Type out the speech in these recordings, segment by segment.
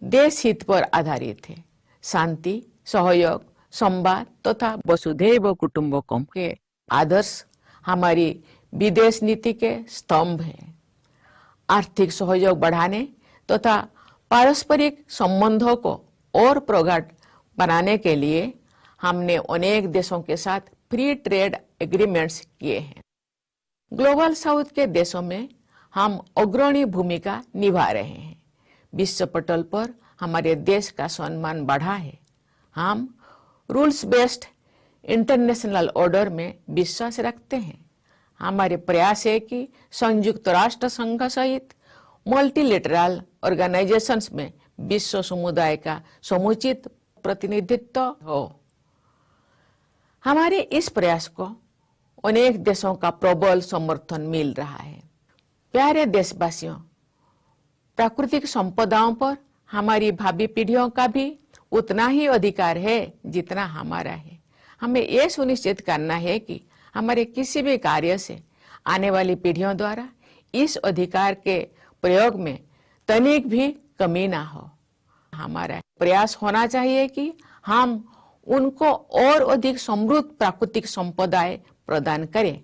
देश हित पर आधारित है। शांति, सहयोग, संवाद तथा वसुधैव कुटुंबकम के आदर्श हमारी विदेश नीति के स्तंभ हैं। आर्थिक सहयोग बढ़ाने तथा पारस्परिक संबंधों को और प्रगाढ़ बनाने के लिए हमने अनेक देशों के साथ फ्री ट्रेड एग्रीमेंट्स किए हैं। ग्लोबल साउथ के देशों में हम अग्रणी भूमिका निभा रहे हैं। विश्व पटल पर हमारे देश का सम्मान बढ़ा है। हम रूल्स बेस्ड इंटरनेशनल ऑर्डर में विश्वास रखते हैं। हमारे प्रयास है कि संयुक्त राष्ट्र संघ सहित मल्टीलेटरल ऑर्गेनाइजेशंस में विश्व समुदाय का समुचित प्रतिनिधित्व हो। हमारे इस प्रयास को अनेक देशों का प्रबल समर्थन मिल रहा है। प्यारे देशवासियों, प्राकृतिक संपदाओं पर हमारी भावी पीढ़ियों का भी उतना ही अधिकार है जितना हमारा है। हमें यह सुनिश्चित करना है कि हमारे किसी भी कार्य से आने वाली पीढ़ियों द्वारा इस अधिकार के प्रयोग में तनिक भी कमी ना हो। हमारा प्रयास होना चाहिए कि हम उनको और अधिक समृद्ध प्राकृतिक संपदाएं प्रदान करें।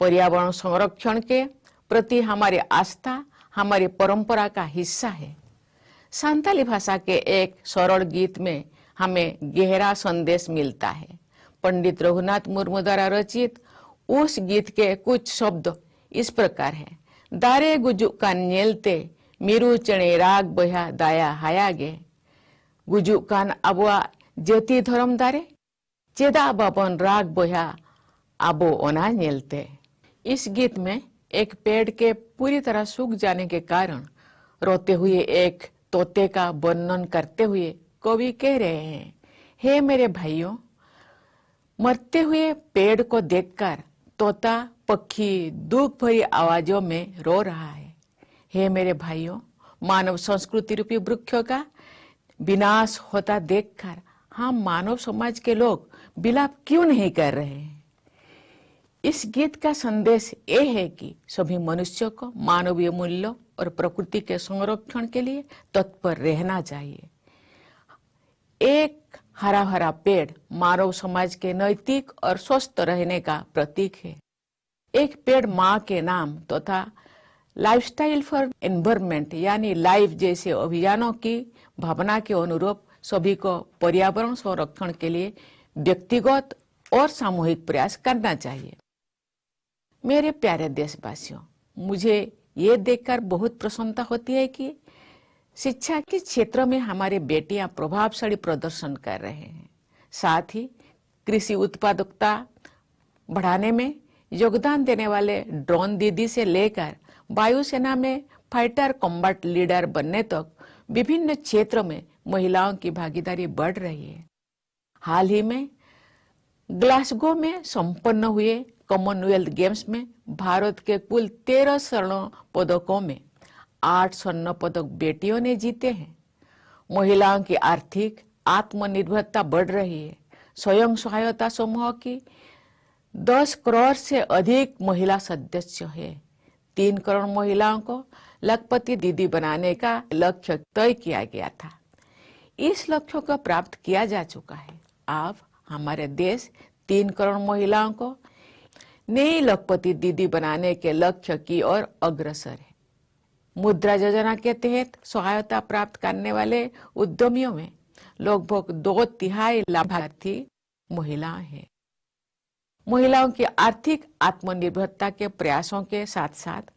पर्यावरण संरक्षण के प्रति हमारी आस्था हमारी परंपरा का हिस्सा है। संताली भाषा के एक सरल गीत में हमें गहरा संदेश मिलता है। पंडित रघुनाथ मुर्मू द्वारा रचित उस गीत के कुछ शब्द इस प्रकार हैं। दारे गुजु कान नेलते मीरू चणे राग बहा दाया हायागे गुजु कान अबुआ ज्योति धर्म दारे चेदा बाबन राग बहा आबो ओना नेलते। इस गीत में एक पेड़ के पूरी तरह सूख जाने के कारण रोते हुए एक तोते का वर्णन करते हुए कवि कह रहे हैं, हे मेरे भाइयों, मरते हुए पेड़ को देखकर तोता पक्षी दुख भरी आवाजों में रो रहा है। हे मेरे भाइयों, मानव संस्कृति रूपी वृक्षों का विनाश होता देखकर हम मानव समाज के लोग विलाप क्यों नहीं कर रहे हैं। इस गीत का संदेश ये है कि सभी मनुष्यों को मानवीय मूल्यों और प्रकृति के संरक्षण के लिए तत्पर रहना चाहिए। एक हरा भरा पेड़ मानव समाज के नैतिक और स्वस्थ रहने का प्रतीक है। एक पेड़ माँ के नाम तथा लाइफस्टाइल फॉर एनवायरनमेंट यानी लाइफ जैसे अभियानों की भावना के अनुरूप सभी को पर्यावरण संरक्षण के लिए व्यक्तिगत और सामूहिक प्रयास करना चाहिए। मेरे प्यारे देशवासियों, मुझे ये देखकर बहुत प्रसन्नता होती है कि शिक्षा के क्षेत्र में हमारे बेटियां प्रभावशाली प्रदर्शन कर रहे हैं। साथ ही कृषि उत्पादकता बढ़ाने में योगदान देने वाले ड्रोन दीदी से लेकर वायुसेना में फाइटर कॉम्बैट लीडर बनने तक विभिन्न क्षेत्रों में महिलाओं की भागीदारी बढ़ रही है। हाल ही में ग्लासगो में संपन्न हुए कॉमनवेल्थ गेम्स में भारत के कुल 13 स्वर्ण पदकों में 8 स्वर्ण पदक बेटियों ने जीते हैं। महिलाओं की आर्थिक आत्मनिर्भरता बढ़ रही है। स्वयं सहायता समूह की 10 करोड़ से अधिक महिला सदस्य है। 3 करोड़ महिलाओं को लखपति दीदी बनाने का लक्ष्य तय किया गया था। इस लक्ष्य को प्राप्त किया जा चुका है। अब हमारे देश 3 करोड़ महिलाओं को नई लखपति दीदी बनाने के लक्ष्य की ओर अग्रसर है। मुद्रा योजना के तहत सहायता प्राप्त करने वाले उद्यमियों में लगभग 2/3 लाभार्थी महिलाएं हैं। महिलाओं की आर्थिक आत्मनिर्भरता के प्रयासों के साथ साथ